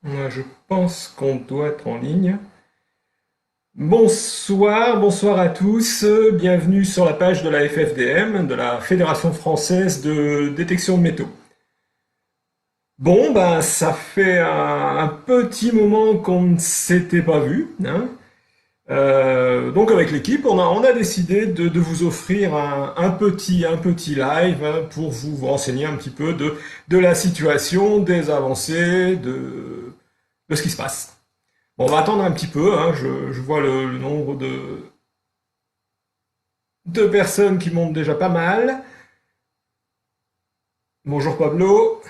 Je pense qu'on doit être en ligne. Bonsoir, bonsoir à tous. Bienvenue sur la page de la FFDM, de la Fédération française de détection de métaux. Bon, ben, ça fait un petit moment qu'on ne s'était pas vu, hein. Donc avec l'équipe, on a décidé de vous offrir un petit live, hein, pour vous renseigner un petit peu de la situation, des avancées, de ce qui se passe. Bon, on va attendre un petit peu, hein, je vois le nombre de personnes qui montent déjà pas mal. Bonjour Pablo.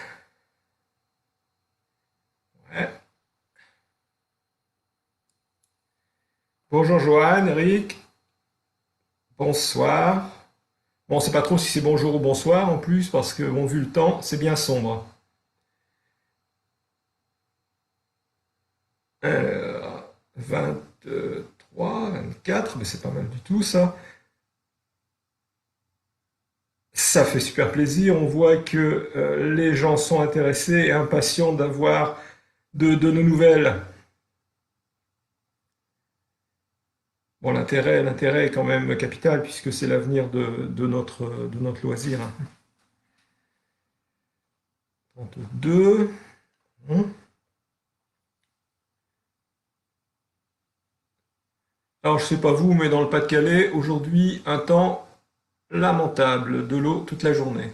Ouais. Bonjour Johan, Eric. Bonsoir. Bon, on sait pas trop si c'est bonjour ou bonsoir en plus, parce que bon, vu le temps, c'est bien sombre. 23, 24, mais c'est pas mal du tout ça. Ça fait super plaisir, on voit que les gens sont intéressés et impatients d'avoir de nos nouvelles. Bon, l'intérêt est quand même capital puisque c'est l'avenir de notre loisir, hein. 32. Hein. Alors, je sais pas vous, mais dans le Pas-de-Calais, aujourd'hui, un temps lamentable, de l'eau toute la journée.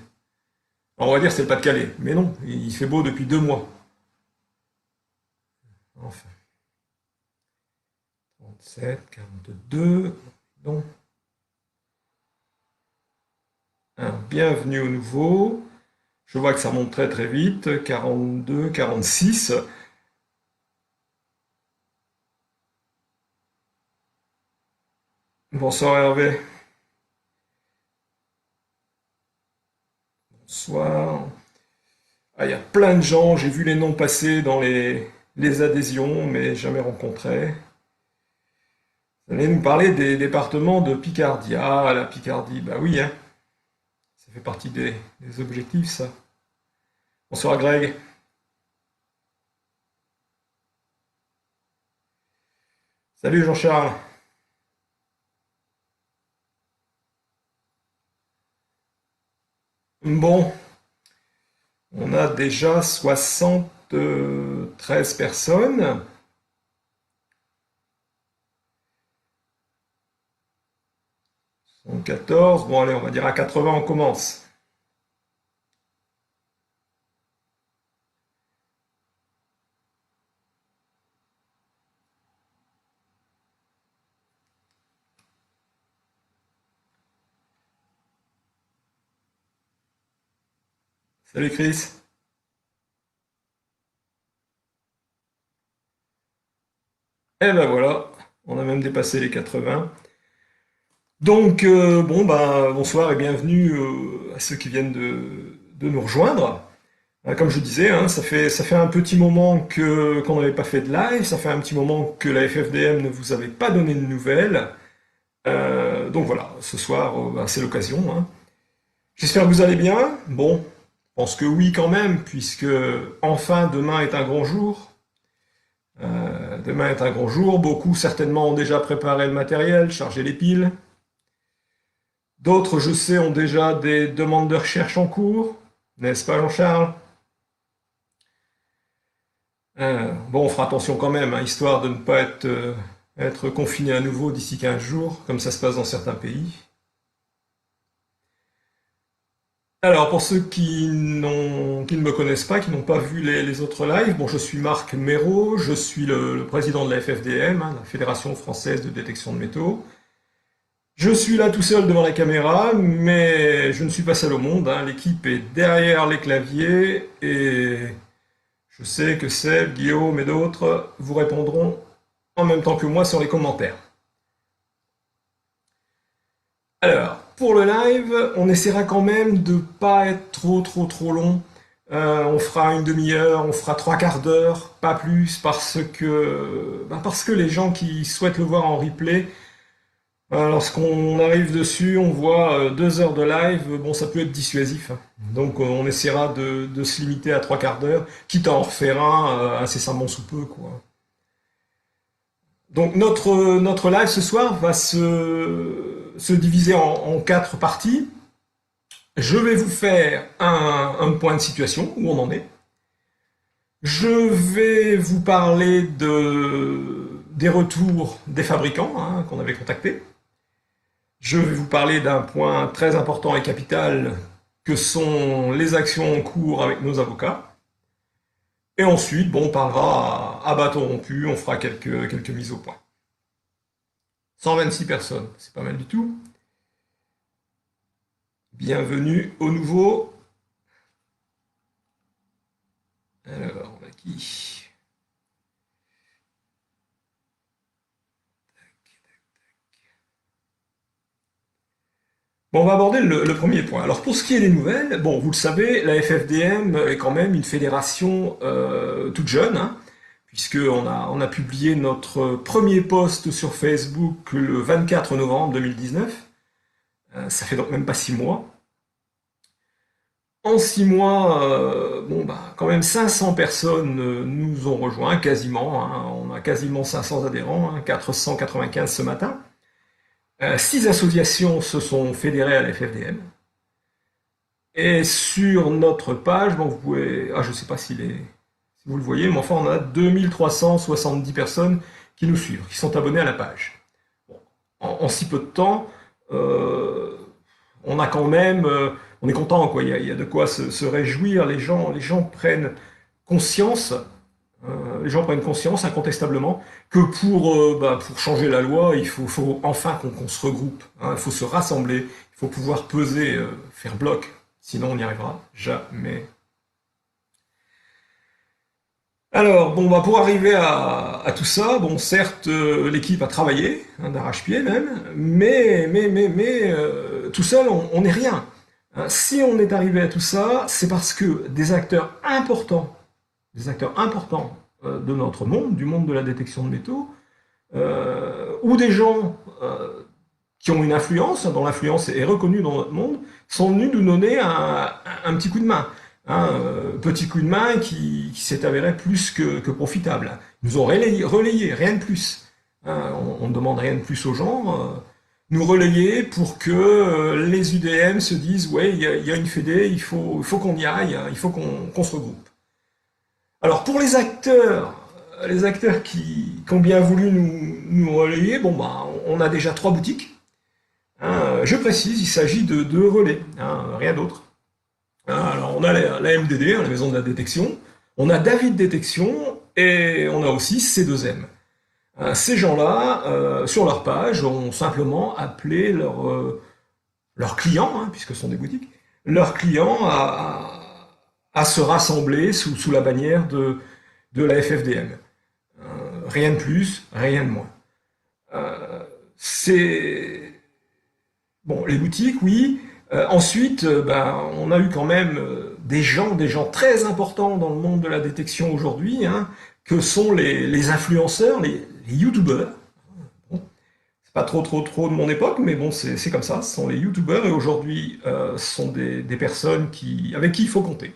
Alors, on va dire que c'est le Pas-de-Calais, mais non, il fait beau depuis 2 mois. Enfin, 37, 42. Donc, bienvenue au nouveau. Je vois que ça monte très très vite. 42, 46. Bonsoir Hervé. Bonsoir. Ah, il y a plein de gens, j'ai vu les noms passer dans les adhésions, mais jamais rencontrés. Vous allez nous parler des départements de Picardie. Ah, la Picardie, bah oui, hein, ça fait partie des objectifs, ça. Bonsoir Greg. Salut Jean-Charles. Bon, on a déjà 73 personnes. 14. Bon, allez, on va dire à 80, on commence. Salut Chris. Et ben voilà, on a même dépassé les 80. Donc, bon, bah, bonsoir et bienvenue à ceux qui viennent de nous rejoindre. Comme je disais, hein, ça fait un petit moment qu'on n'avait pas fait de live, ça fait un petit moment que la FFDM ne vous avait pas donné de nouvelles. Donc voilà, ce soir, bah, c'est l'occasion, hein. J'espère que vous allez bien. Bon, je pense que oui quand même, puisque enfin demain est un grand jour. Demain est un grand jour. Beaucoup certainement ont déjà préparé le matériel, chargé les piles. D'autres, je sais, ont déjà des demandes de recherche en cours. N'est-ce pas, Jean-Charles? Bon, on fera attention quand même, hein, histoire de ne pas être confiné à nouveau d'ici 15 jours, comme ça se passe dans certains pays. Alors, pour ceux qui ne me connaissent pas, qui n'ont pas vu les autres lives, bon, je suis Marc Méraud, je suis le président de la FFDM, hein, la Fédération française de détection de métaux. Je suis là tout seul devant la caméra, mais je ne suis pas seul au monde, hein. L'équipe est derrière les claviers et je sais que Seb, Guillaume et d'autres vous répondront en même temps que moi sur les commentaires. Alors, pour le live, on essaiera quand même de pas être trop long. On fera une demi-heure, on fera trois quarts d'heure, pas plus, parce que les gens qui souhaitent le voir en replay Lorsqu'on arrive dessus, on voit 2 heures de live, bon, ça peut être dissuasif, hein. Donc on essaiera de se limiter à 3 quarts d'heure, quitte à en refaire un incessamment sous peu, quoi. Donc notre live ce soir va se diviser en 4 parties. Je vais vous faire un point de situation, où on en est. Je vais vous parler des retours des fabricants, hein, qu'on avait contactés. Je vais vous parler d'un point très important et capital que sont les actions en cours avec nos avocats. Et ensuite, bon, on parlera à bâton rompu, on fera quelques mises au point. 126 personnes, c'est pas mal du tout. Bienvenue au nouveau. Alors, on a qui? Bon, on va aborder le premier point. Alors, pour ce qui est des nouvelles, bon, vous le savez, la FFDM est quand même une fédération toute jeune, hein, puisqu'on a publié notre premier post sur Facebook le 24 novembre 2019. Ça fait donc même pas 6 mois. En 6 mois, bon, bah, quand même 500 personnes nous ont rejoints, quasiment, hein. On a quasiment 500 adhérents, hein, 495 ce matin. 6 associations se sont fédérées à la FFDM. Et sur notre page, bon, vous pouvez, je ne sais pas si vous le voyez, mais enfin, on a 2370 personnes qui nous suivent, qui sont abonnées à la page. Bon, en si peu de temps, on a quand même, on est content, quoi. Il y a de quoi se réjouir. Les gens prennent conscience, incontestablement que pour changer la loi, il faut enfin qu'on se regroupe, hein. Il faut se rassembler, il faut pouvoir peser, faire bloc, sinon on n'y arrivera jamais. Alors, bon, bah, pour arriver à tout ça, bon, certes, l'équipe a travaillé, hein, d'arrache-pied même, mais tout seul, on n'est rien, hein. Si on est arrivé à tout ça, c'est parce que des acteurs importants de notre monde, du monde de la détection de métaux, ou des gens qui ont une influence, dont l'influence est reconnue dans notre monde, sont venus nous donner un petit coup de main. Hein, petit coup de main qui s'est avéré plus que profitable. Ils nous ont relayé, rien de plus. Hein, on ne demande rien de plus aux gens. Nous relayer pour que les UDM se disent ouais, il y a une fédé, il faut qu'on y aille, il faut qu'on se regroupe. Alors pour les acteurs qui ont bien voulu nous relayer, bon bah on a déjà 3 boutiques. Hein, je précise, il s'agit de relais, hein, rien d'autre. Alors, on a la MDD, la maison de la détection, on a David Détection, et on a aussi C2M. Ces gens-là, sur leur page, ont simplement appelé leurs clients, hein, puisque ce sont des boutiques, leurs clients à se rassembler sous la bannière de la FFDM. Rien de plus, rien de moins. C'est... Bon, les boutiques, oui. Ensuite, on a eu quand même des gens très importants dans le monde de la détection aujourd'hui, hein, que sont les influenceurs, les youtubeurs. Bon, c'est pas trop de mon époque, mais bon, c'est comme ça. Ce sont les youtubeurs et aujourd'hui, ce sont des personnes avec qui il faut compter.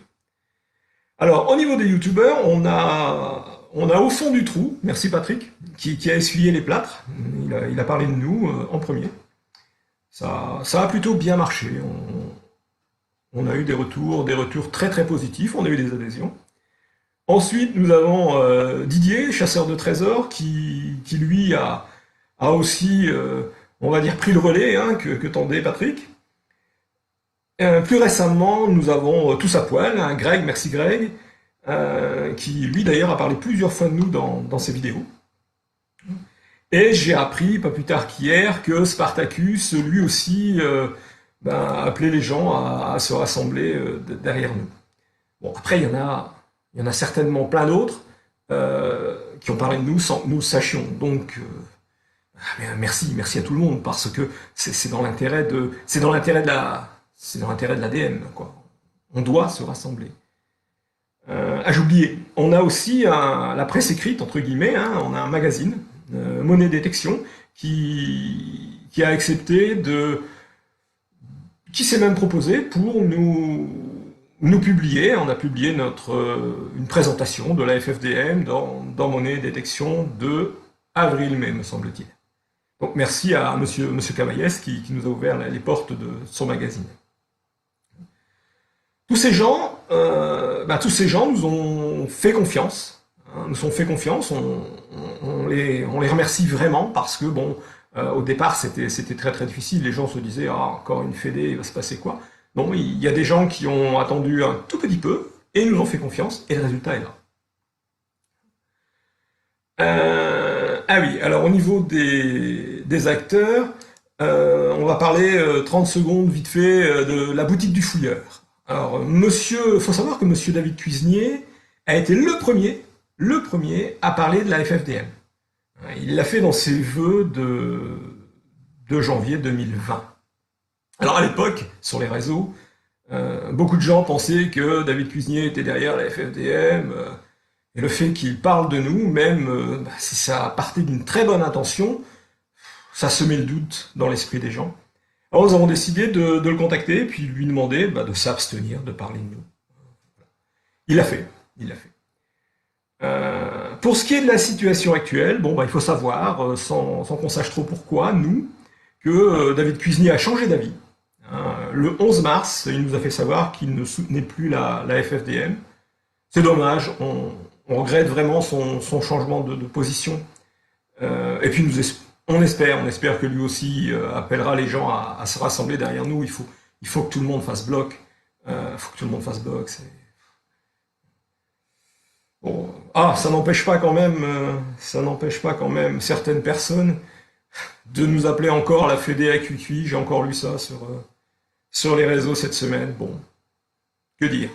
Alors, au niveau des youtubeurs, on a au fond du trou, merci Patrick, qui a essuyé les plâtres. Il a parlé de nous en premier. Ça a plutôt bien marché. On a eu des retours très très positifs, on a eu des adhésions. Ensuite, nous avons Didier, chasseur de trésors, qui lui a aussi, on va dire, pris le relais, hein, que tendait Patrick. Plus récemment, nous avons Tous à poil, hein, Greg, merci Greg, qui lui d'ailleurs a parlé plusieurs fois de nous dans ses vidéos. Et j'ai appris, pas plus tard qu'hier, que Spartacus, lui aussi, appelait les gens à se rassembler derrière nous. Bon, après, il y en a certainement plein d'autres qui ont parlé de nous sans que nous le sachions. Donc, merci à tout le monde, parce que c'est dans l'intérêt de l'ADN, quoi. On doit se rassembler. J'ai oublié, on a aussi la presse écrite, entre guillemets, hein, on a un magazine, Monnaie Détection, qui qui a accepté qui s'est même proposé pour nous publier. On a publié une présentation de la FFDM dans Monnaie et Détection de avril-mai, me semble-t-il. Donc merci à monsieur Cavaillès qui nous a ouvert les portes de son magazine. Tous ces gens nous ont fait confiance. Nous ont fait confiance. On les remercie vraiment parce que bon, au départ c'était très très difficile. Les gens se disaient ah, encore une fédé, il va se passer quoi? Non, il y a des gens qui ont attendu un tout petit peu et nous ont fait confiance et le résultat est là. Ah oui, alors au niveau des acteurs, on va parler 30 secondes vite fait de la boutique du fouilleur. Alors, faut savoir que monsieur David Cuisinier a été le premier à parler de la FFDM. Il l'a fait dans ses vœux de janvier 2020. Alors à l'époque, sur les réseaux, beaucoup de gens pensaient que David Cuisinier était derrière la FFDM, et le fait qu'il parle de nous, même si ça partait d'une très bonne intention, ça semait le doute dans l'esprit des gens. Alors nous avons décidé de le contacter, puis lui demander de s'abstenir de parler de nous. Il l'a fait, il l'a fait. Pour ce qui est de la situation actuelle, bon, il faut savoir, sans qu'on sache trop pourquoi, nous, que David Cuisinier a changé d'avis. Le 11 mars, il nous a fait savoir qu'il ne soutenait plus la FFDM. C'est dommage, on regrette vraiment son changement de position. Et puis on espère que lui aussi appellera les gens à se rassembler derrière nous. Il faut que tout le monde fasse bloc. Faut que tout le monde fasse bloc. Bon. Ah, ça n'empêche pas quand même certaines personnes de nous appeler encore la Fédé à QQI. J'ai encore lu ça sur les réseaux cette semaine. Bon, que dire?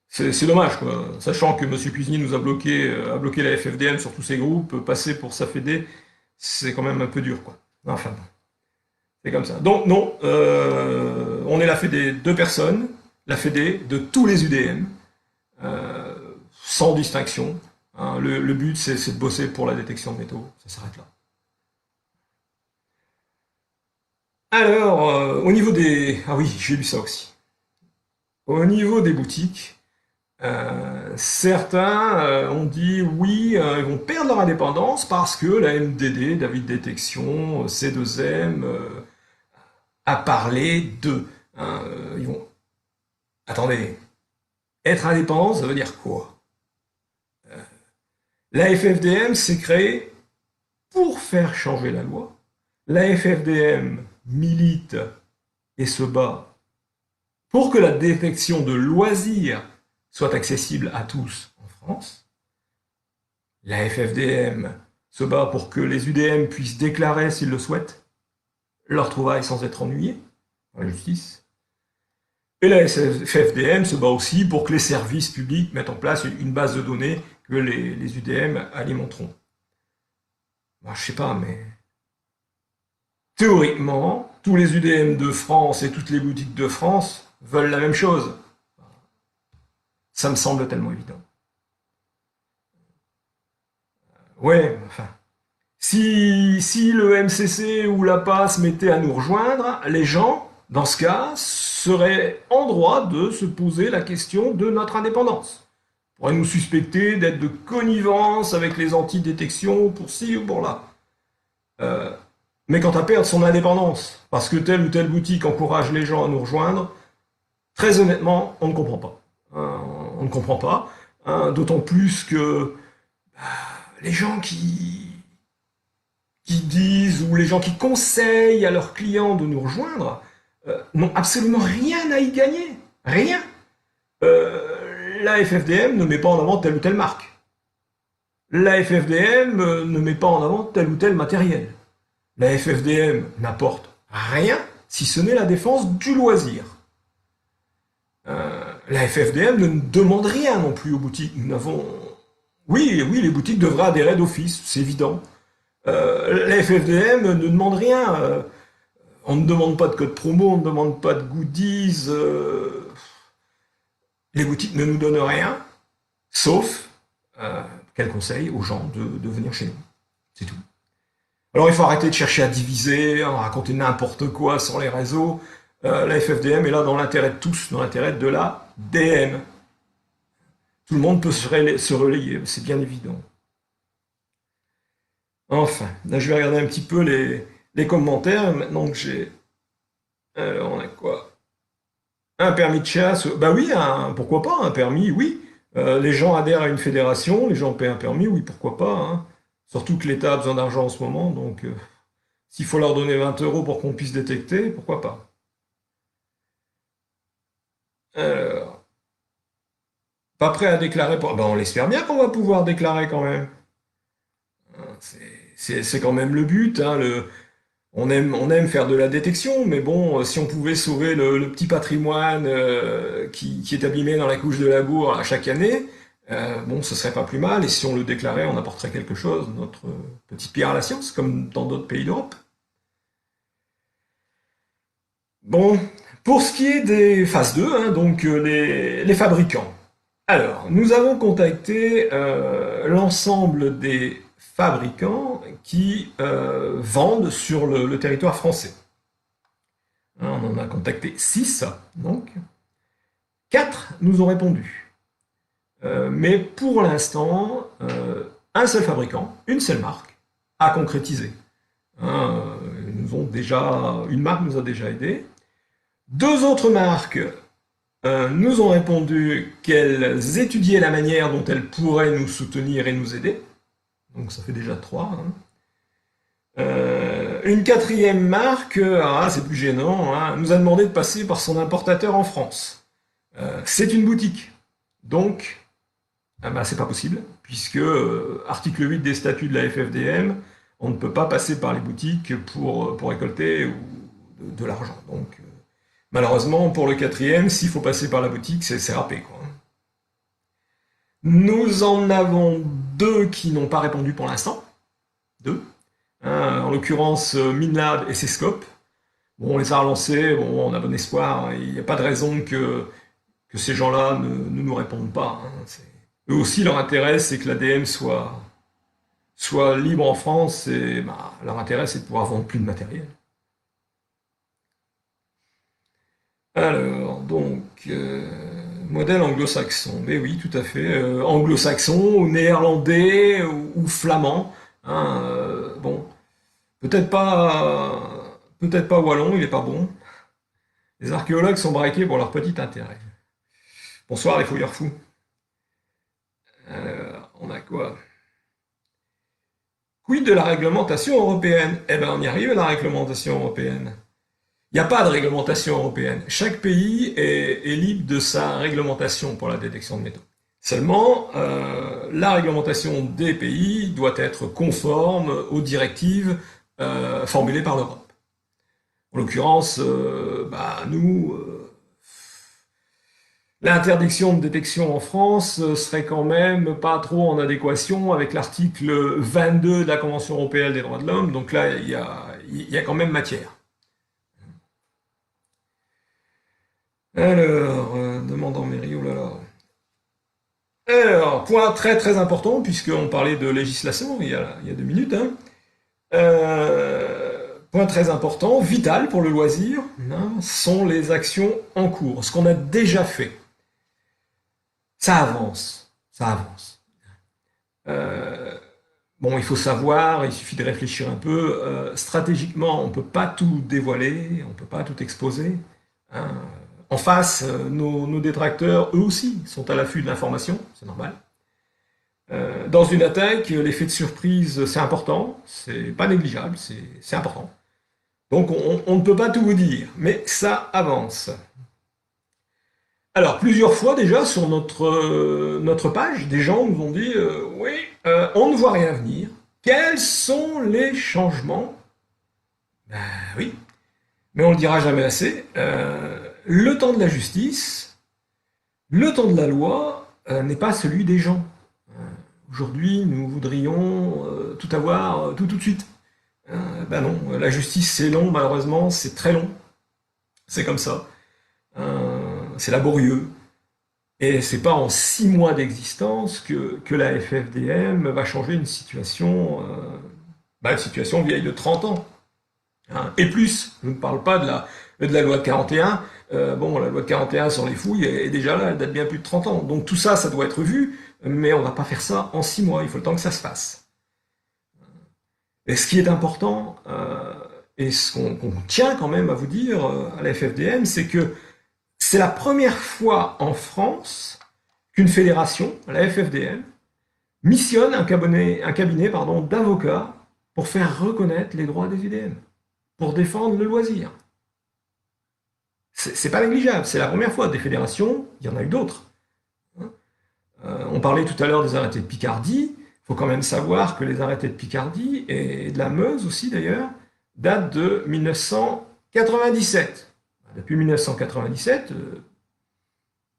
C'est dommage, quoi. Sachant que M. Cuisinier nous a bloqué la FFDM sur tous ses groupes, passer pour sa Fédé, c'est quand même un peu dur, quoi. Enfin bon, c'est comme ça. Donc non, on est la Fédé de personnes, la Fédé de tous les UDM, sans distinction. Le but, c'est de bosser pour la détection de métaux. Ça s'arrête là. Alors, au niveau des... Ah oui, j'ai lu ça aussi. Au niveau des boutiques, certains ont dit oui, ils vont perdre leur indépendance parce que la MDD, David Détection, C2M, a parlé d'eux. Ils vont... Attendez, être indépendant, ça veut dire quoi? La FFDM s'est créée pour faire changer la loi. La FFDM milite et se bat pour que la détection de loisirs soit accessible à tous en France. La FFDM se bat pour que les UDM puissent déclarer, s'ils le souhaitent, leur trouvaille sans être ennuyés par la justice. Et la FFDM se bat aussi pour que les services publics mettent en place une base de données que les UDM alimenteront. Moi, je sais pas, mais théoriquement, tous les UDM de France et toutes les boutiques de France veulent la même chose. Ça me semble tellement évident. Ouais, enfin. Si le MCC ou la PAS mettait à nous rejoindre, les gens, dans ce cas, seraient en droit de se poser la question de notre indépendance. On pourrait nous suspecter d'être de connivence avec les antidétections pour ci ou pour là. Mais quant à perdre son indépendance, parce que telle ou telle boutique encourage les gens à nous rejoindre, très honnêtement, on ne comprend pas. On ne comprend pas, d'autant plus que les gens qui disent ou les gens qui conseillent à leurs clients de nous rejoindre n'ont absolument rien à y gagner. Rien. La FFDM ne met pas en avant telle ou telle marque. La FFDM ne met pas en avant tel ou tel matériel. La FFDM n'apporte rien si ce n'est la défense du loisir. La FFDM ne demande rien non plus aux boutiques. Nous n'avons... Oui, les boutiques devraient adhérer d'office, c'est évident. La FFDM ne demande rien. On ne demande pas de code promo, on ne demande pas de goodies. Les boutiques ne nous donnent rien, sauf qu'elles conseillent aux gens de venir chez nous. C'est tout. Alors il faut arrêter de chercher à diviser, à raconter n'importe quoi sur les réseaux. La FFDM est là dans l'intérêt de tous, dans l'intérêt de la DM. Tout le monde peut se relayer, c'est bien évident. Enfin, là je vais regarder un petit peu les commentaires, maintenant que j'ai... Alors on a quoi? Un permis de chasse? Bah oui, pourquoi pas, un permis, oui. Les gens adhèrent à une fédération, les gens paient un permis, oui, pourquoi pas, hein. Surtout que l'État a besoin d'argent en ce moment, donc s'il faut leur donner 20 euros pour qu'on puisse détecter, pourquoi pas. Alors, pas prêt à déclarer pour... Ben, on l'espère bien qu'on va pouvoir déclarer quand même. Hein, c'est quand même le but, hein, on aime faire de la détection, mais bon, si on pouvait sauver le petit patrimoine qui est abîmé dans la couche de labour à chaque année, bon, ce serait pas plus mal, et si on le déclarait, on apporterait quelque chose, notre petite pierre à la science, comme dans d'autres pays d'Europe. Bon, pour ce qui est des phases 2, hein, donc les fabricants. Alors, nous avons contacté l'ensemble des fabricants qui vendent sur le territoire français. Hein, on en a contacté 6, donc. 4 nous ont répondu. Mais pour l'instant, un seul fabricant, une seule marque, a concrétisé. Hein, une marque nous a déjà aidés. 2 autres marques nous ont répondu qu'elles étudiaient la manière dont elles pourraient nous soutenir et nous aider. Donc ça fait déjà 3. Hein. Une quatrième marque, c'est plus gênant, hein, nous a demandé de passer par son importateur en France. C'est une boutique. Donc, c'est pas possible, puisque article 8 des statuts de la FFDM, on ne peut pas passer par les boutiques pour récolter de l'argent. Donc, malheureusement, pour le quatrième, s'il faut passer par la boutique, c'est râpé, quoi. Nous en avons 2 qui n'ont pas répondu pour l'instant. 2. En l'occurrence, Minlab et Cescope. Bon, on les a relancés, bon, on a bon espoir. Il n'y a pas de raison que ces gens-là ne nous répondent pas. Hein. Eux aussi, leur intérêt, c'est que l'ADM soit libre en France, et leur intérêt, c'est de pouvoir vendre plus de matériel. Alors, donc, modèle anglo-saxon. Mais oui, tout à fait. Anglo-saxon, ou néerlandais, ou flamand. Hein, bon, peut-être pas wallon, il est pas bon. Les archéologues sont braqués pour leur petit intérêt. Bonsoir les fouilleurs fous. On a quoi? Quid de la réglementation européenne? Eh ben, on y arrive à la réglementation européenne. Il n'y a pas de réglementation européenne. Chaque pays est libre de sa réglementation pour la détection de métaux. Seulement, la réglementation des pays doit être conforme aux directives formulées par l'Europe. En l'occurrence, nous, l'interdiction de détection en France serait quand même pas trop en adéquation avec l'article 22 de la Convention européenne des droits de l'homme, donc là, il y a quand même matière. Alors, demandant mairie, oh là là. Alors, point très très important, puisqu'on parlait de législation il y a 2 minutes, hein. Point très important, vital pour le loisir, hein, sont les actions en cours, ce qu'on a déjà fait. Ça avance, ça avance. Bon, il faut savoir, il suffit de réfléchir un peu. Stratégiquement, on ne peut pas tout dévoiler, on ne peut pas tout exposer. Hein. En face, nos détracteurs, eux aussi, sont à l'affût de l'information, c'est normal. Dans une attaque, l'effet de surprise, c'est important, c'est pas négligeable, c'est important. Donc on ne peut pas tout vous dire, mais ça avance. Alors, plusieurs fois déjà sur notre page, des gens nous ont dit oui, on ne voit rien venir. Quels sont les changements? Ben oui, mais on ne le dira jamais assez. Le temps de la justice, le temps de la loi n'est pas celui des gens. Aujourd'hui, nous voudrions tout avoir tout de suite. Ben non, la justice c'est long, malheureusement, c'est très long. C'est comme ça. C'est laborieux. Et c'est pas en 6 mois d'existence que la FFDM va changer une situation Bah, une situation vieille de 30 ans. Hein. Et plus, je ne parle pas de la loi de 41. Bon, la loi de 41 sur les fouilles est déjà là, elle date bien plus de 30 ans. Donc tout ça, ça doit être vu, mais on ne va pas faire ça en 6 mois, il faut le temps que ça se fasse. Et ce qui est important, et ce qu'on tient quand même à vous dire à la FFDM, c'est que c'est la première fois en France qu'une fédération, la FFDM, missionne un cabinet d'avocats pour faire reconnaître les droits des UDM, pour défendre le loisir. C'est pas négligeable, c'est la première fois. Des fédérations, il y en a eu d'autres. On parlait tout à l'heure des arrêtés de Picardie. Il faut quand même savoir que les arrêtés de Picardie, et de la Meuse aussi d'ailleurs, datent de 1997. Depuis 1997,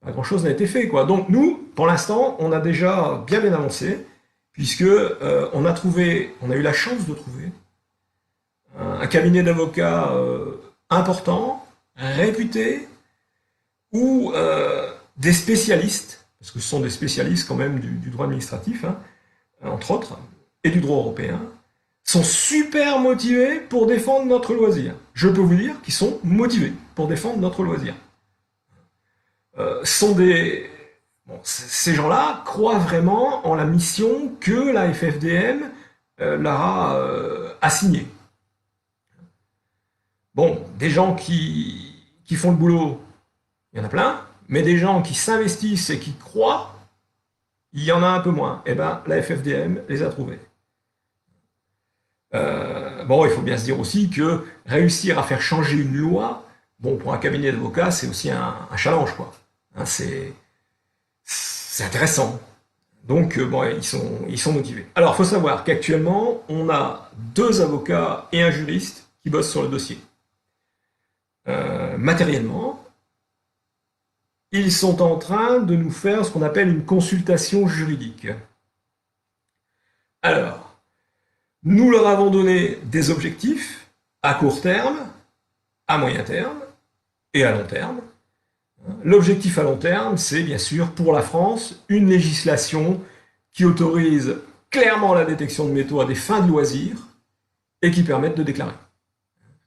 pas grand-chose n'a été fait, quoi. Donc nous, pour l'instant, on a déjà bien avancé, puisque on a eu la chance de trouver un cabinet d'avocats important, réputé, où des spécialistes, parce que ce sont des spécialistes quand même du droit administratif, hein, entre autres, et du droit européen, sont super motivés pour défendre notre loisir. Je peux vous dire qu'ils sont motivés pour défendre notre loisir. Ces gens-là croient vraiment en la mission que la FFDM leur a assignée. Bon, des gens qui font le boulot, il y en a plein, mais des gens qui s'investissent et qui croient, il y en a un peu moins. Eh bien, la FFDM les a trouvés. Bon, il faut bien se dire aussi que réussir à faire changer une loi, bon, pour un cabinet d'avocats, c'est aussi un challenge, quoi. Hein, c'est intéressant. Donc, bon, ils sont motivés. Alors, il faut savoir qu'actuellement, on a 2 avocats et un juriste qui bossent sur le dossier. Matériellement, ils sont en train de nous faire ce qu'on appelle une consultation juridique. Alors, nous leur avons donné des objectifs à court terme, à moyen terme et à long terme. L'objectif à long terme, c'est bien sûr pour la France une législation qui autorise clairement la détection de métaux à des fins de loisirs et qui permette de déclarer.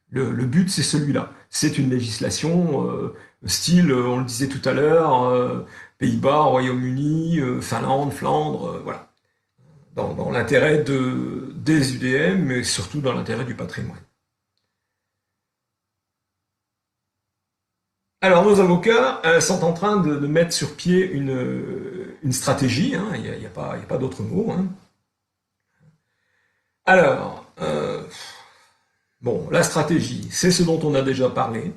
Le but, c'est celui-là. C'est une législation style, on le disait tout à l'heure, Pays-Bas, Royaume-Uni, Finlande, Flandre, voilà. Dans l'intérêt des UDM, mais surtout dans l'intérêt du patrimoine. Alors, nos avocats sont en train de mettre sur pied une stratégie, hein, il n'y a pas d'autre mot. Hein. Alors, bon, la stratégie, c'est ce dont on a déjà parlé.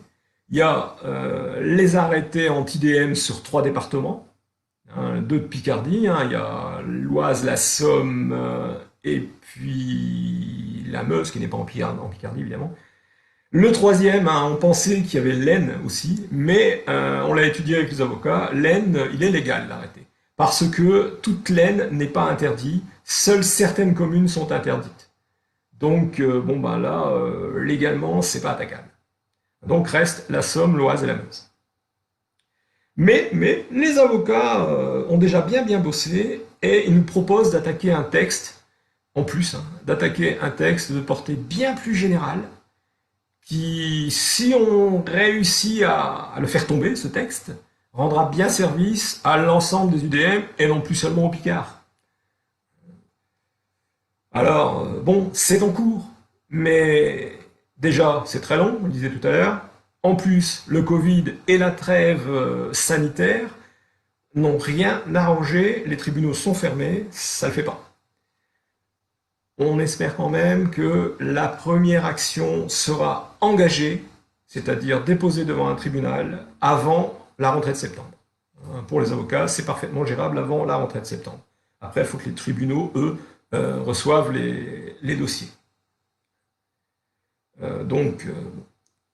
Il y a les arrêtés anti-DM sur 3 départements, hein, 2 de Picardie, hein, il y a l'Oise, la Somme et puis la Meuse, qui n'est pas en Picardie évidemment. Le troisième, hein, on pensait qu'il y avait l'Aisne aussi, mais on l'a étudié avec les avocats, l'Aisne, il est légal l'arrêté. Parce que toute l'Aisne n'est pas interdite, seules certaines communes sont interdites. Donc, bon ben là, légalement, c'est pas attaquable. Donc reste la Somme, l'Oise et la Meuse. Mais les avocats ont déjà bien bossé et ils nous proposent d'attaquer un texte, en plus, hein, d'attaquer un texte de portée bien plus générale, qui, si on réussit à le faire tomber, ce texte, rendra bien service à l'ensemble des UDM et non plus seulement aux Picards. Alors, bon, c'est en cours, mais déjà, c'est très long, on le disait tout à l'heure. En plus, le Covid et la trêve sanitaire n'ont rien arrangé, les tribunaux sont fermés, ça ne le fait pas. On espère quand même que la première action sera engagée, c'est-à-dire déposée devant un tribunal, avant la rentrée de septembre. Pour les avocats, c'est parfaitement gérable avant la rentrée de septembre. Après, il faut que les tribunaux, eux, reçoivent les dossiers. Donc,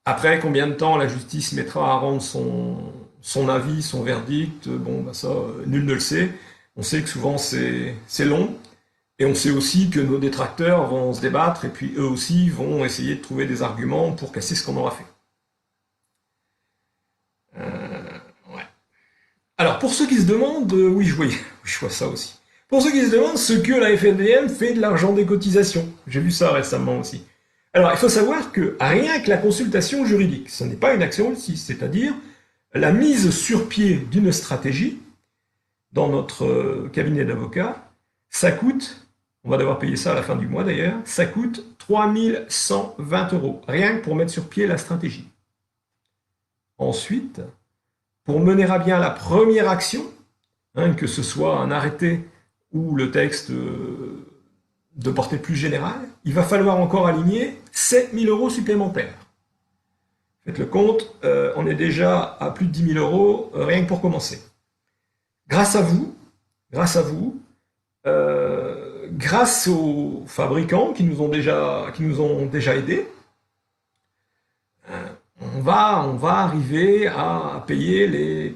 après, combien de temps la justice mettra à rendre son avis, son verdict, bon, bah ça, nul ne le sait. On sait que souvent c'est long, et on sait aussi que nos détracteurs vont se débattre, et puis eux aussi vont essayer de trouver des arguments pour casser ce qu'on aura fait. Ouais. Alors, pour ceux qui se demandent, oui, je vois ça aussi. Pour ceux qui se demandent ce que la FFDM fait de l'argent des cotisations, j'ai vu ça récemment aussi. Alors, il faut savoir que rien que la consultation juridique, ce n'est pas une action aussi, c'est-à-dire la mise sur pied d'une stratégie dans notre cabinet d'avocats, ça coûte, on va devoir payer ça à la fin du mois d'ailleurs, ça coûte 3120 euros, rien que pour mettre sur pied la stratégie. Ensuite, pour mener à bien la première action, que ce soit un arrêté ou le texte de portée plus générale, il va falloir encore aligner 7000 euros supplémentaires. Faites le compte, on est déjà à plus de 10 000 euros rien que pour commencer. Grâce à vous, grâce aux fabricants qui nous ont déjà aidés, on va arriver à payer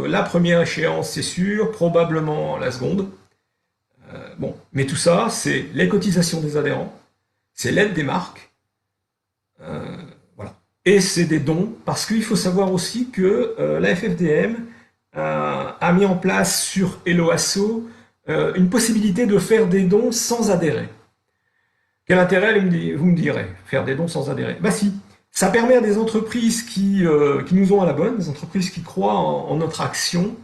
la première échéance, c'est sûr, probablement la seconde. Bon, mais tout ça, c'est les cotisations des adhérents, c'est l'aide des marques, voilà. Et c'est des dons, parce qu'il faut savoir aussi que la FFDM a mis en place sur Helloasso une possibilité de faire des dons sans adhérer. Quel intérêt, vous me direz, faire des dons sans adhérer? Bah si, ça permet à des entreprises qui nous ont à la bonne, des entreprises qui croient en notre action,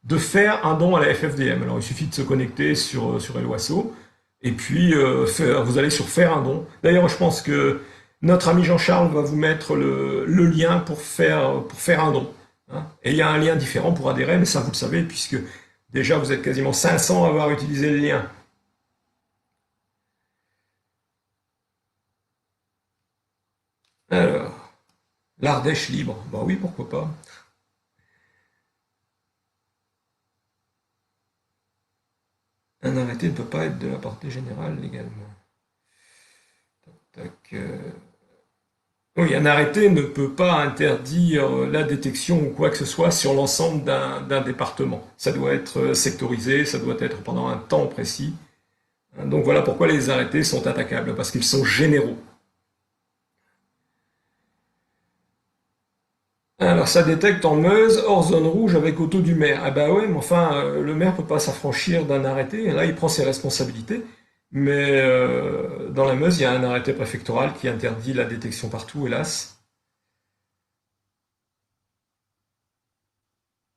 de faire un don à la FFDM. Alors il suffit de se connecter sur Helloasso, et puis vous allez sur faire un don. D'ailleurs, je pense que notre ami Jean-Charles va vous mettre le lien pour faire un don. Hein. Et il y a un lien différent pour adhérer, mais ça vous le savez, puisque déjà vous êtes quasiment 500 à avoir utilisé le lien. Alors, l'Ardèche libre, bah oui, pourquoi pas. Un arrêté ne peut pas être de la portée générale légalement. Tac, oui, un arrêté ne peut pas interdire la détection ou quoi que ce soit sur l'ensemble d'un département. Ça doit être sectorisé, ça doit être pendant un temps précis. Donc voilà pourquoi les arrêtés sont attaquables, parce qu'ils sont généraux. Alors ça détecte en Meuse, hors zone rouge avec auto du maire. Ah bah ouais, mais enfin, le maire peut pas s'affranchir d'un arrêté, là il prend ses responsabilités, mais dans la Meuse, il y a un arrêté préfectoral qui interdit la détection partout, hélas.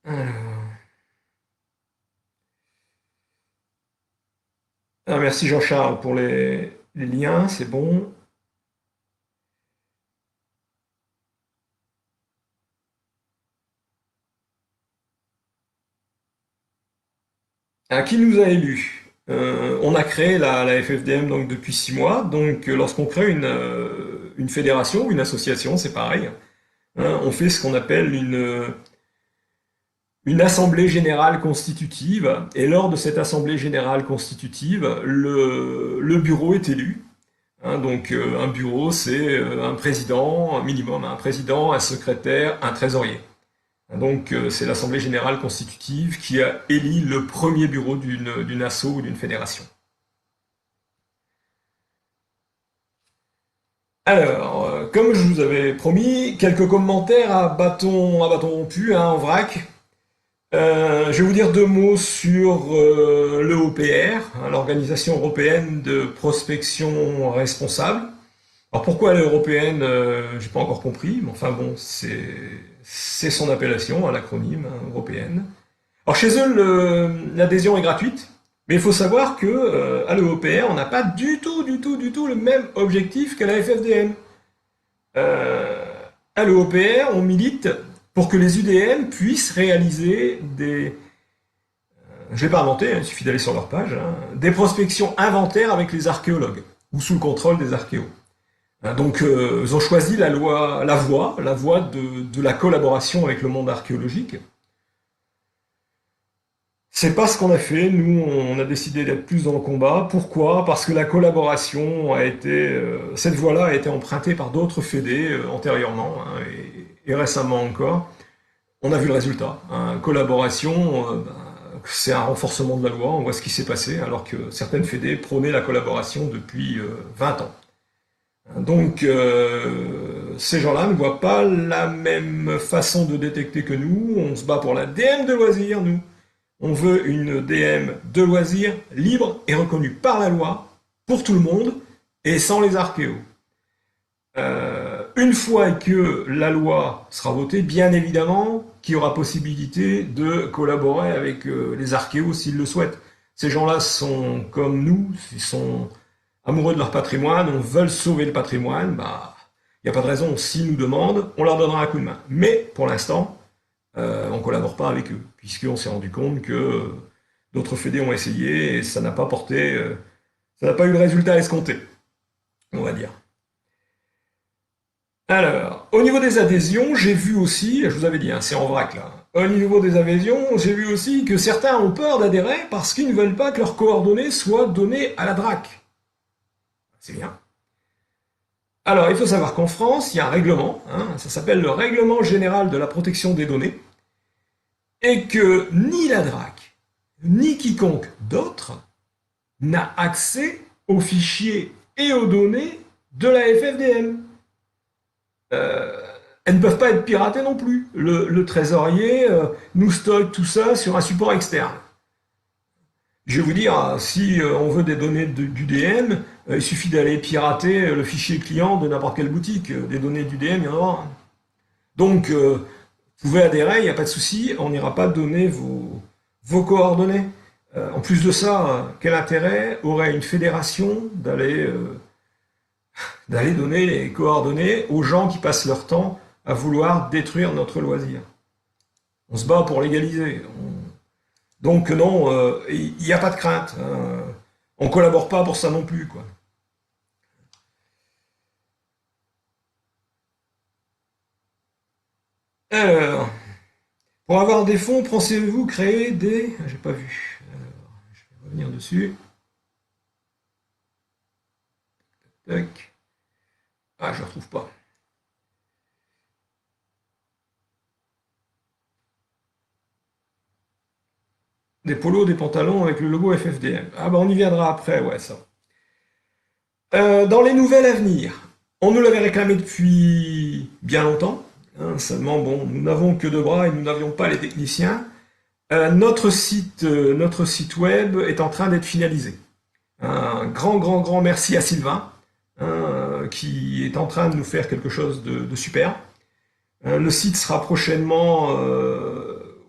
Alors. Ah, merci Jean-Charles pour les liens, c'est bon. À qui nous a élus? On a créé la FFDM donc depuis 6 mois. Donc lorsqu'on crée une fédération ou une association, c'est pareil. Hein, on fait ce qu'on appelle une assemblée générale constitutive. Et lors de cette assemblée générale constitutive, le bureau est élu. Hein, donc un bureau, c'est un président, un minimum, un président, un secrétaire, un trésorier. Donc c'est l'Assemblée générale constitutive qui a élu le premier bureau d'une asso ou d'une fédération. Alors, comme je vous avais promis, quelques commentaires à bâton rompu, hein, en vrac. Je vais vous dire deux mots sur l'EOPR, hein, l'Organisation européenne de prospection responsable. Alors pourquoi l'européenne, j'ai pas encore compris, mais enfin bon, c'est son appellation, hein, l'acronyme hein, européenne. Alors chez eux, l'adhésion est gratuite, mais il faut savoir que à l'EOPR, on n'a pas du tout le même objectif qu'à la FFDM. Euh, à l'EOPR, on milite pour que les UDM puissent réaliser je vais pas inventer, hein, il suffit d'aller sur leur page, hein, des prospections inventaires avec les archéologues, ou sous le contrôle des archéos. Donc ils ont choisi la voie de la collaboration avec le monde archéologique. C'est pas ce qu'on a fait, nous on a décidé d'être plus dans le combat. Pourquoi? Parce que la collaboration cette voie-là a été empruntée par d'autres fédés antérieurement hein, et récemment encore. On a vu le résultat. Hein. Collaboration, c'est un renforcement de la loi, on voit ce qui s'est passé, alors que certaines fédés prônaient la collaboration depuis 20 ans. Donc, ces gens-là ne voient pas la même façon de détecter que nous. On se bat pour la DM de loisirs, nous. On veut une DM de loisirs libre et reconnue par la loi, pour tout le monde, et sans les archéos. Une fois que la loi sera votée, bien évidemment qu'il y aura possibilité de collaborer avec les archéos s'ils le souhaitent. Ces gens-là sont comme nous, ils sont amoureux de leur patrimoine, on veut sauver le patrimoine, bah, il n'y a pas de raison, s'ils nous demandent, on leur donnera un coup de main. Mais pour l'instant, on ne collabore pas avec eux, puisqu'on s'est rendu compte que d'autres fédés ont essayé et ça n'a pas porté, ça n'a pas eu le résultat escompté, on va dire. Alors, au niveau des adhésions, j'ai vu aussi, je vous avais dit, hein, c'est en vrac là, au niveau des adhésions, j'ai vu aussi que certains ont peur d'adhérer parce qu'ils ne veulent pas que leurs coordonnées soient données à la DRAC. C'est bien. Alors, il faut savoir qu'en France, il y a un règlement, hein, ça s'appelle le Règlement général de la protection des données, et que ni la DRAC, ni quiconque d'autre n'a accès aux fichiers et aux données de la FFDM. Elles ne peuvent pas être piratées non plus. Le trésorier nous stocke tout ça sur un support externe. Je vais vous dire, si on veut des données du DM, il suffit d'aller pirater le fichier client de n'importe quelle boutique. Des données du DM, il y en aura. Donc, vous pouvez adhérer, il n'y a pas de souci, on n'ira pas donner vos coordonnées. En plus de ça, quel intérêt aurait une fédération d'aller donner les coordonnées aux gens qui passent leur temps à vouloir détruire notre loisir? On se bat pour légaliser. Donc non, il n'y a pas de crainte. Hein. On collabore pas pour ça non plus, quoi. Alors, pour avoir des fonds, pensez-vous créer des... J'ai pas vu. Alors, je vais revenir dessus. Tac. Ah, je ne retrouve pas. Des polos, des pantalons avec le logo FFDM. Ah bah on y viendra après, ouais, ça. Dans les nouvelles à venir, on nous l'avait réclamé depuis bien longtemps. Hein, seulement, bon, nous n'avons que deux bras et nous n'avions pas les techniciens. Notre site web est en train d'être finalisé. Un grand merci à Sylvain, hein, qui est en train de nous faire quelque chose de super. Le site sera prochainement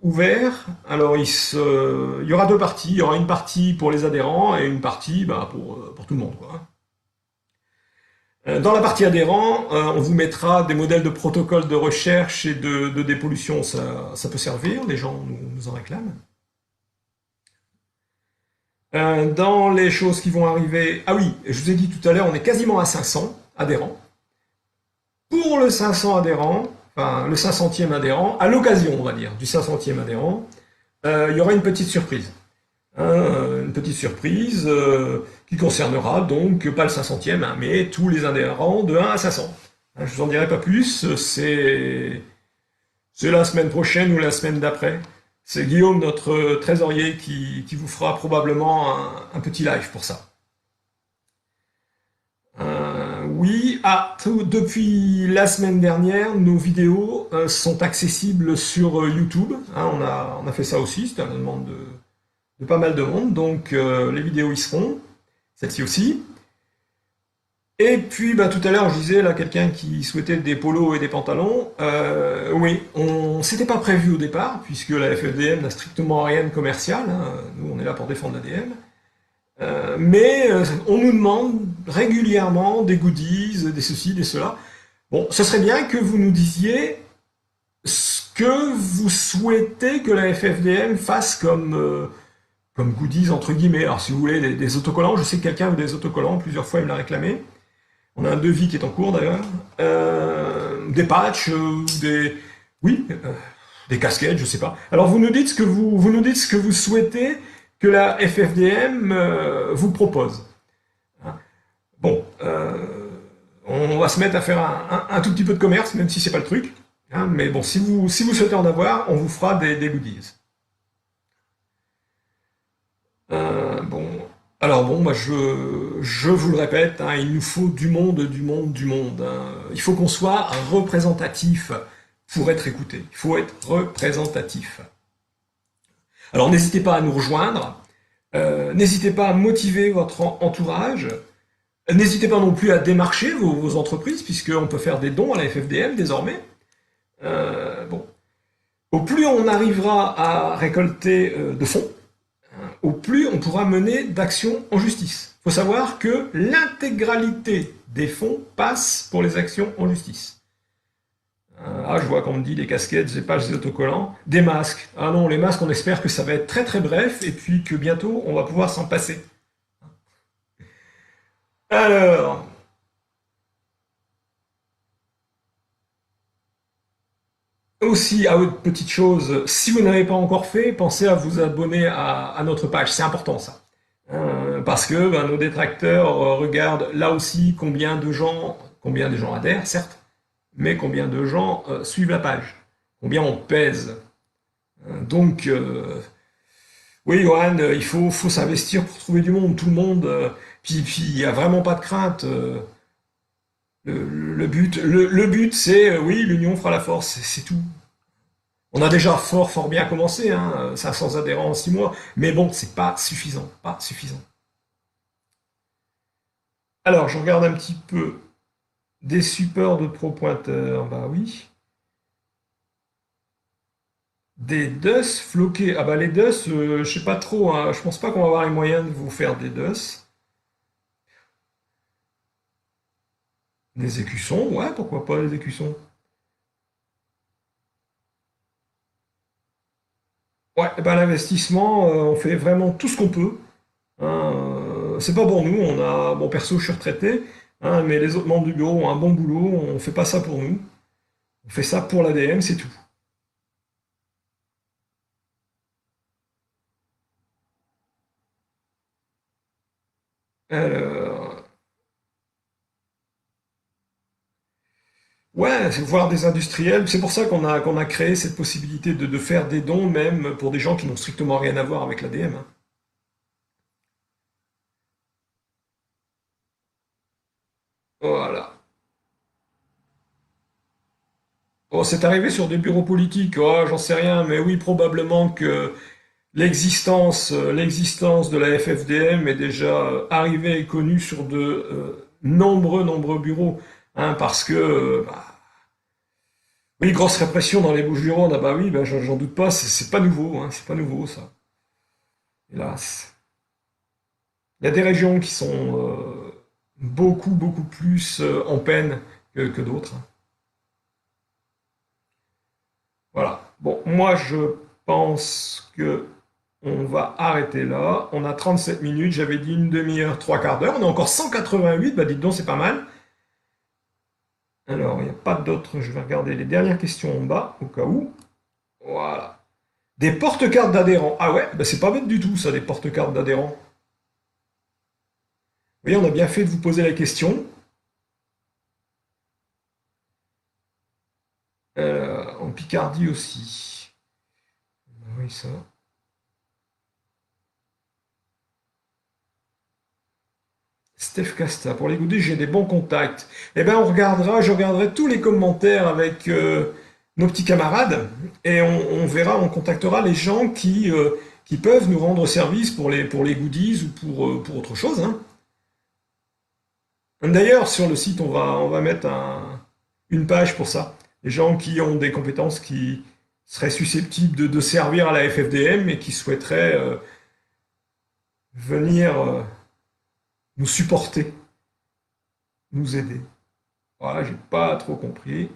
ouvert. Alors, il y aura deux parties. Il y aura une partie pour les adhérents et une partie bah, pour tout le monde, quoi. Dans la partie adhérents, on vous mettra des modèles de protocoles de recherche et de dépollution. Ça peut servir, les gens nous en réclament. Dans les choses qui vont arriver... Ah oui, je vous ai dit tout à l'heure, on est quasiment à 500 adhérents. Pour le 500 adhérents, enfin le 500e adhérent, à l'occasion, on va dire, du 500e adhérent, il y aura une petite surprise. Une petite surprise qui concernera donc pas le 500e, hein, mais tous les adhérents de 1 à 500. Je vous en dirai pas plus, c'est la semaine prochaine ou la semaine d'après. C'est Guillaume, notre trésorier, qui vous fera probablement un petit live pour ça. Oui, depuis la semaine dernière, nos vidéos sont accessibles sur YouTube. Hein, on a fait ça aussi, c'était une demande de pas mal de monde, donc les vidéos y seront, celle-ci aussi. Et puis bah, tout à l'heure, je disais là quelqu'un qui souhaitait des polos et des pantalons. Oui, c'était pas prévu au départ, puisque la FFDM n'a strictement rien de commercial. Hein. Nous, on est là pour défendre l'ADM. Mais on nous demande régulièrement des goodies, des ceci, des cela. Bon, ce serait bien que vous nous disiez ce que vous souhaitez que la FFDM fasse comme goodies, entre guillemets. Alors, si vous voulez des autocollants, je sais que quelqu'un veut des autocollants, plusieurs fois il me l'a réclamé. On a un devis qui est en cours d'ailleurs. Des patchs, des casquettes, je sais pas. Alors, vous nous dites ce que vous souhaitez que la FFDM vous propose. Bon, on va se mettre à faire un tout petit peu de commerce, même si c'est pas le truc. Hein, mais bon, si vous souhaitez en avoir, on vous fera des goodies. Bon, alors bon, moi je vous le répète, hein, il nous faut du monde. Hein. Il faut qu'on soit représentatif pour être écouté. Il faut être représentatif. Alors n'hésitez pas à nous rejoindre, n'hésitez pas à motiver votre entourage, n'hésitez pas non plus à démarcher vos entreprises, puisqu'on peut faire des dons à la FFDM désormais. Bon. Au plus on arrivera à récolter de fonds, au plus on pourra mener d'actions en justice. Il faut savoir que l'intégralité des fonds passe pour les actions en justice. Ah, je vois qu'on me dit des casquettes, des pages, des autocollants, des masques. Ah non, les masques, on espère que ça va être très très bref et puis que bientôt on va pouvoir s'en passer. Alors, aussi, ah oui, petite chose, si vous n'avez pas encore fait, pensez à vous abonner à notre page, c'est important ça. Parce que ben, nos détracteurs regardent là aussi combien de gens adhèrent, certes, mais combien de gens suivent la page, combien on pèse. Donc, oui, Johan, il faut s'investir pour trouver du monde, tout le monde. Puis il n'y a vraiment pas de crainte. Le but, c'est, oui, l'union fera la force, c'est tout. On a déjà fort, fort bien commencé, hein, 500 adhérents en 6 mois, mais bon, c'est pas suffisant, pas suffisant. Alors, je regarde un petit peu des supports de pro-pointeurs, bah oui. Des DOS floqués. Ah bah les DOS, je sais pas trop, hein, je pense pas qu'on va avoir les moyens de vous faire des DOS. Des écussons, ouais, pourquoi pas les écussons. Ouais, bah l'investissement, on fait vraiment tout ce qu'on peut. Hein, c'est pas pour nous, bon perso je suis retraité, hein, mais les autres membres du bureau ont un bon boulot, on fait pas ça pour nous, on fait ça pour l'ADM, c'est tout. Alors, ouais, c'est voir des industriels, c'est pour ça qu'on a créé cette possibilité de faire des dons même pour des gens qui n'ont strictement rien à voir avec l'ADM. Voilà. Oh, c'est arrivé sur des bureaux politiques, oh, j'en sais rien, mais oui, probablement que l'existence de la FFDM est déjà arrivée et connue sur de nombreux, nombreux bureaux. Hein, parce que, bah, oui, grosse répression dans les Bouches-du-Rhône, ah bah oui, bah, j'en doute pas, c'est pas nouveau, hein, c'est pas nouveau ça, hélas. Il y a des régions qui sont beaucoup, beaucoup plus en peine que d'autres. Hein. Voilà. Bon, moi je pense que on va arrêter là. On a 37 minutes, j'avais dit une demi-heure, trois quarts d'heure. On a encore 188, bah dites donc, c'est pas mal. Alors, il n'y a pas d'autres, je vais regarder les dernières questions en bas, au cas où. Voilà. Des porte-cartes d'adhérents. Ah ouais, bah c'est pas bête du tout ça, des porte-cartes d'adhérents. Oui, on a bien fait de vous poser la question. En Picardie aussi. Oui, ça. Steph Casta, pour les goodies, j'ai des bons contacts. Eh bien, je regarderai tous les commentaires avec nos petits camarades et on verra, on contactera les gens qui peuvent nous rendre service pour les goodies ou pour autre chose. Hein. D'ailleurs, sur le site, on va mettre une page pour ça. Les gens qui ont des compétences qui seraient susceptibles de servir à la FFDM et qui souhaiteraient venir nous supporter, nous aider. Voilà, j'ai pas trop compris.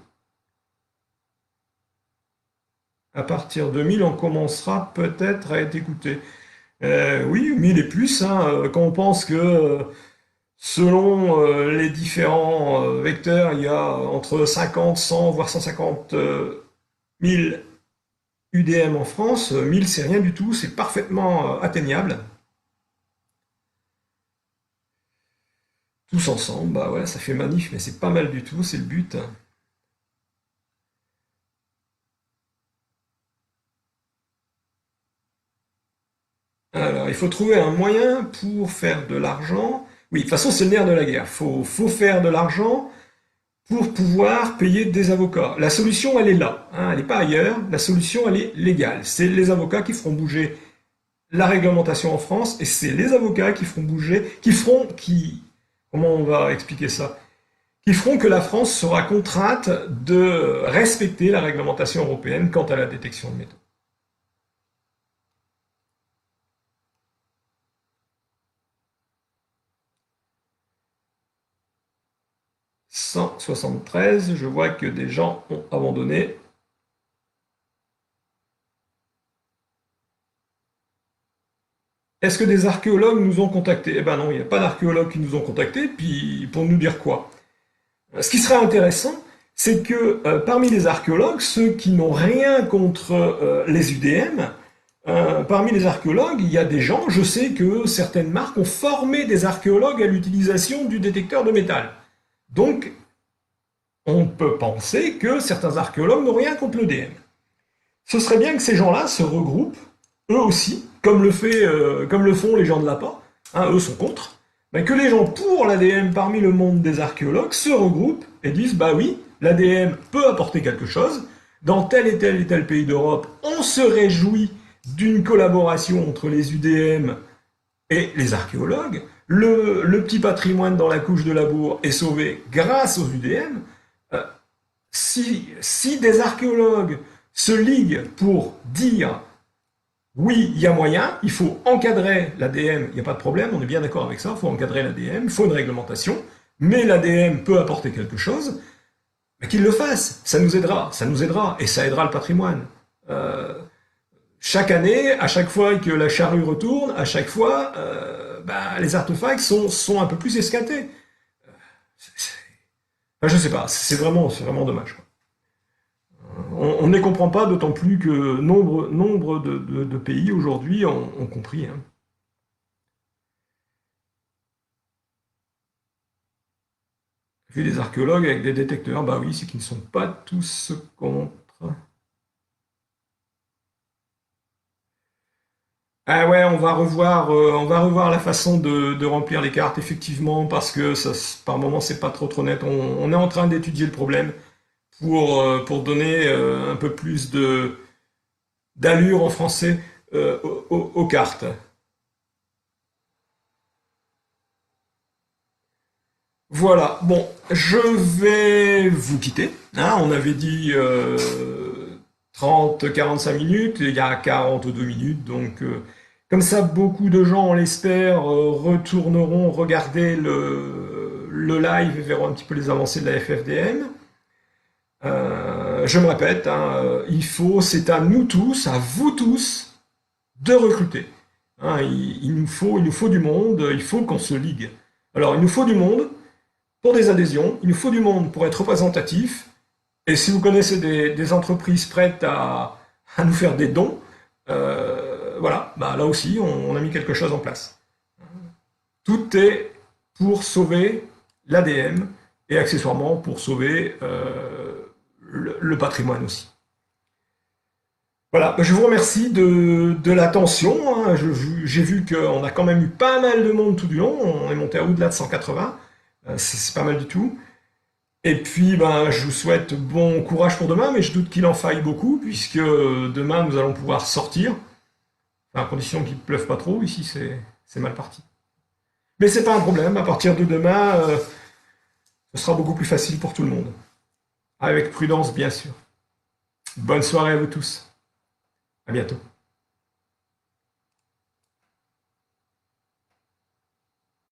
À partir de 1000, on commencera peut-être à être écouté. Oui, 1000 et plus, hein, quand on pense que selon les différents vecteurs, il y a entre 50, 100, voire 150 000 UDM en France. 1000, c'est rien du tout, c'est parfaitement atteignable. Tous ensemble, bah ouais, ça fait manif, mais c'est pas mal du tout, c'est le but. Alors, il faut trouver un moyen pour faire de l'argent. Oui, de toute façon, c'est le nerf de la guerre. Faut faire de l'argent pour pouvoir payer des avocats. La solution, elle est là, hein, elle n'est pas ailleurs. La solution, elle est légale. C'est les avocats qui feront bouger la réglementation en France, et c'est les avocats qui feront bouger, comment on va expliquer ça? Qui feront que la France sera contrainte de respecter la réglementation européenne quant à la détection de métaux. 173, je vois que des gens ont abandonné. Est-ce que des archéologues nous ont contactés? Eh ben non, il n'y a pas d'archéologues qui nous ont contactés, puis pour nous dire quoi? Ce qui serait intéressant, c'est que parmi les archéologues, ceux qui n'ont rien contre les UDM, parmi les archéologues, il y a des gens, je sais que certaines marques ont formé des archéologues à l'utilisation du détecteur de métal. Donc, on peut penser que certains archéologues n'ont rien contre l'EDM. Ce serait bien que ces gens-là se regroupent, eux aussi, comme le font les gens de l'APA, hein, eux sont contre, mais que les gens pour l'ADM parmi le monde des archéologues se regroupent et disent bah oui, l'ADM peut apporter quelque chose, dans tel et tel pays d'Europe, on se réjouit d'une collaboration entre les UDM et les archéologues, le petit patrimoine dans la couche de labour est sauvé grâce aux UDM. Si des archéologues se liguent pour dire oui, il y a moyen, il faut encadrer l'ADM, il n'y a pas de problème, on est bien d'accord avec ça, il faut encadrer l'ADM, il faut une réglementation, mais l'ADM peut apporter quelque chose, mais qu'il le fasse, ça nous aidera, et ça aidera le patrimoine. Chaque année, à chaque fois que la charrue retourne, à chaque fois, les artefacts sont un peu plus escatés. Enfin, je sais pas, c'est vraiment dommage, quoi. On ne les comprend pas, d'autant plus que nombre de pays aujourd'hui ont compris, hein. J'ai vu des archéologues avec des détecteurs, bah oui, c'est qu'ils ne sont pas tous contre. Ah ouais, on va revoir la façon de remplir les cartes, effectivement, parce que ça, par moment, c'est pas trop net. On est en train d'étudier le problème pour donner un peu plus d'allure en français aux cartes. Voilà, bon, je vais vous quitter, hein, on avait dit 30-45 minutes, il y a 42 minutes, donc comme ça, beaucoup de gens, on l'espère, retourneront regarder le live et verront un petit peu les avancées de la FFDM. Je me répète, hein, c'est à nous tous, à vous tous, de recruter. Hein, il nous faut du monde, il faut qu'on se ligue. Alors, il nous faut du monde pour des adhésions, il nous faut du monde pour être représentatif, et si vous connaissez des entreprises prêtes à nous faire des dons, voilà, bah là aussi, on a mis quelque chose en place. Tout est pour sauver l'ADM et accessoirement pour sauver le patrimoine aussi. Voilà, je vous remercie de l'attention, hein. J'ai vu qu'on a quand même eu pas mal de monde tout du long, on est monté à au-delà de 180, c'est pas mal du tout. Et puis, ben, je vous souhaite bon courage pour demain, mais je doute qu'il en faille beaucoup, puisque demain, nous allons pouvoir sortir, à condition qu'il ne pleuve pas trop. Ici, c'est mal parti. Mais c'est pas un problème, à partir de demain, ce sera beaucoup plus facile pour tout le monde. Avec prudence, bien sûr. Bonne soirée à vous tous. À bientôt.